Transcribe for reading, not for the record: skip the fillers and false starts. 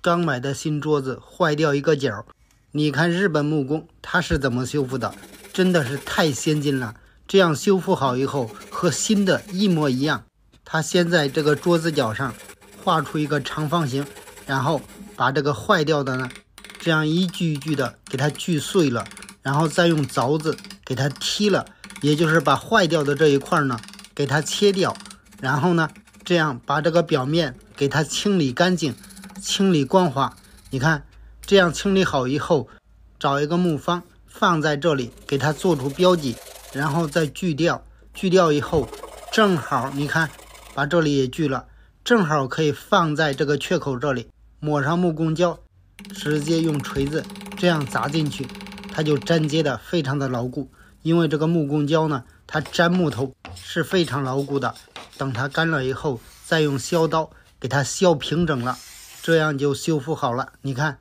刚买的新桌子坏掉一个角，你看日本木工他是怎么修复的，真的是太先进了。这样修复好以后和新的一模一样。他先在这个桌子角上画出一个长方形，然后把这个坏掉的呢这样一句一句的给它锯碎了，然后再用凿子给它剔了，也就是把坏掉的这一块呢给它切掉，然后呢这样把这个表面给它清理干净，清理光滑。你看这样清理好以后，找一个木方放在这里给它做出标记，然后再锯掉，锯掉以后正好你看把这里也锯了，正好可以放在这个缺口这里，抹上木工胶，直接用锤子这样砸进去，它就粘接的非常的牢固。因为这个木工胶呢它粘木头是非常牢固的，等它干了以后再用削刀给它削平整了，这样就修复好了。你看